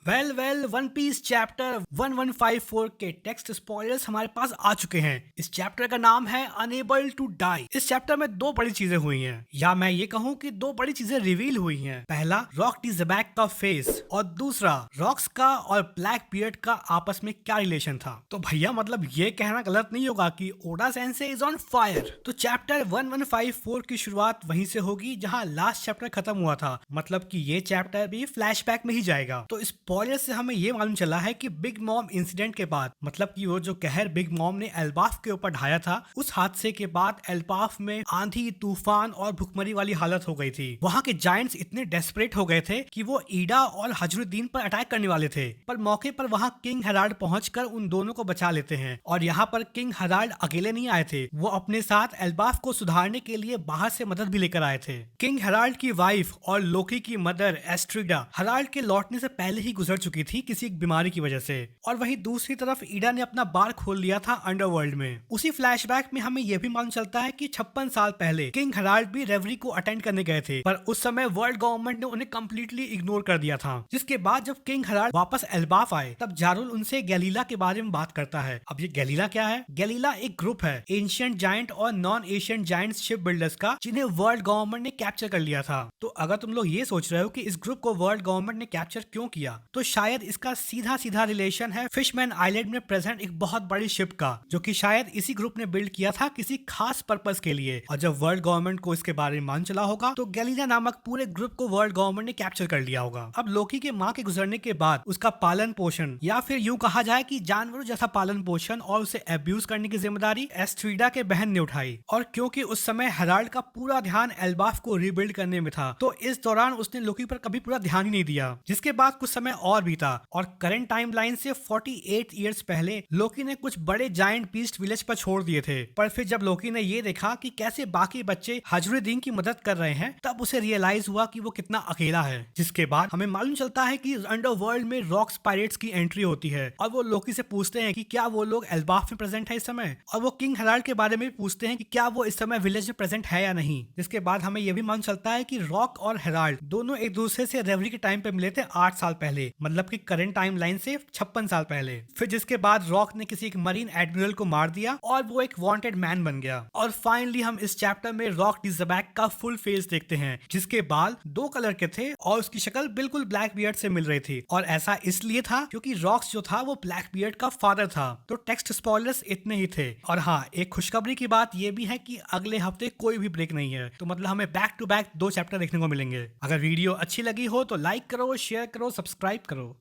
Well one piece chapter 1154 के text spoilers हमारे पास आ चुके हैं। इस चैप्टर का नाम है अनेबल टू डाई। इस चैप्टर में दो बड़ी चीजें हुई हैं, या मैं ये कहूँ कि दो बड़ी चीजें रिवील हुई हैं। पहला, रॉक डी ज़ेबैक का फेस, और दूसरा, रॉक्स का और ब्लैक बियर्ड का आपस में क्या रिलेशन था। तो भैया मतलब ये कहना गलत नहीं होगा कि Oda sensei is on fire. तो चैप्टर 1154 की शुरुआत वहीं से होगी जहाँ लास्ट चैप्टर खत्म हुआ था, मतलब कि ये चैप्टर भी फ्लैशबैक में ही जाएगा। तो स्पॉइलर से हमें ये मालूम चला है कि बिग मॉम इंसिडेंट के बाद, मतलब कि वो जो कहर बिग मॉम ने एल्बाफ के ऊपर ढाया था, उस हादसे के बाद एल्बाफ में आंधी, तूफान और भुखमरी वाली हालत हो गई थी। वहाँ के जायंट्स इतने डेस्परेट हो गए थे कि वो ईडा और हजरुद्दीन पर अटैक करने वाले थे, पर मौके पर वहाँ किंग हेराल्ड पहुंचकर उन दोनों को बचा लेते हैं। और यहाँ पर किंग हेराल्ड अकेले नहीं आए थे, वो अपने साथ एल्बाफ को सुधारने के लिए बाहर से मदद भी लेकर आए थे। किंग हेराल्ड की वाइफ और लोकी की मदर एस्ट्रिडा हेराल्ड के लौटने से पहले ही गुजर चुकी थी किसी एक बीमारी की वजह से, और वहीं दूसरी तरफ ईडा ने अपना बार खोल लिया था अंडरवर्ल्ड में। उसी फ्लैशबैक में हमें यह भी मालूम चलता है कि 56 साल पहले किंग हेराल्ड भी रेवरी को अटेंड करने गए थे, पर उस समय वर्ल्ड गवर्नमेंट ने उन्हें कंप्लीटली इग्नोर कर दिया था। जिसके बाद जब किंग हेराल्ड वापस एल्बाफ आए, तब जारुल उनसे गैलीला के बारे में बात करता है। अब ये गैलीला क्या है? गैलीला एक ग्रुप है एंशिएंट जायंट और non ancient giant ship builders का, जिन्हें वर्ल्ड गवर्नमेंट ने कैप्चर कर लिया था। तो अगर तुम लोग ये सोच रहे हो कि इस ग्रुप को वर्ल्ड गवर्नमेंट ने कैप्चर क्यों किया, तो शायद इसका सीधा सीधा रिलेशन है फिशमैन आइलैंड में प्रेजेंट एक बहुत बड़ी शिप का, जो कि शायद इसी ग्रुप ने बिल्ड किया था किसी खास पर्पस के लिए। और जब वर्ल्ड गवर्नमेंट को इसके बारे में मान चला होगा, तो गैलीला नामक पूरे ग्रुप को वर्ल्ड गवर्नमेंट ने कैप्चर कर लिया होगा। अब लोकी के माँ के गुजरने के बाद उसका पालन पोषण, या फिर यूं कहा जाए कि जानवरों जैसा पालन पोषण और उसे अब्यूज करने की जिम्मेदारी एस्ट्रीडा के बहन ने उठाई। और क्योंकि उस समय हेराल्ड का पूरा ध्यान एल्बाफ को रीबिल्ड करने में था, तो इस दौरान उसने लोकी पर कभी पूरा ध्यान ही नहीं दिया। जिसके बाद कुछ समय और बीता, और करंट टाइमलाइन से 48 इयर्स पहले लोकी ने कुछ बड़े जायंट बीस्ट विलेज पर छोड़ दिए थे। पर फिर जब लोकी ने ये देखा कि कैसे बाकी बच्चे हजरुद्दीन की मदद कर रहे हैं, तब उसे रियलाइज हुआ कि वो कितना अकेला है। जिसके बाद हमें मालूम चलता है कि अंडरवर्ल्ड में रॉक्स पायरेट्स की एंट्री होती है, और वो लोकी से पूछते हैं कि क्या वो लोग एल्बाफ में प्रेजेंट है इस समय, और वो किंग हेराल्ड के बारे में भी पूछते हैं कि क्या वो इस समय विलेज में प्रेजेंट है या नहीं। जिसके बाद हमें यह भी मालूम चलता है कि रॉक और हेराल्ड दोनों एक दूसरे से रेवरी के टाइम पे मिले थे 8 साल पहले, मतलब कि करंट टाइम लाइन से 56 साल पहले। फिर जिसके बाद रॉक ने किसी एक मरीन एडमिरल को मार दिया और वो एक वांटेड मैन बन गया। और फाइनली हम इस चैप्टर में रॉक डी ज़ेबैक का फुल फेस देखते हैं, जिसके बाल 2 कलर के थे और उसकी शक्ल बिल्कुल ब्लैक बियर्ड से मिल रही थी। और ऐसा इसलिए था क्योंकि रॉक्स जो था वो ब्लैक बियर्ड का फादर था। तो टेक्स्ट स्पॉयलर्स इतने ही थे। और हाँ, एक खुशखबरी की बात ये भी है कि अगले हफ्ते कोई भी ब्रेक नहीं है, तो मतलब हमें बैक टू बैक 2 चैप्टर देखने को मिलेंगे। अगर वीडियो अच्छी लगी हो तो लाइक करो, शेयर करो, सब्सक्राइब करो।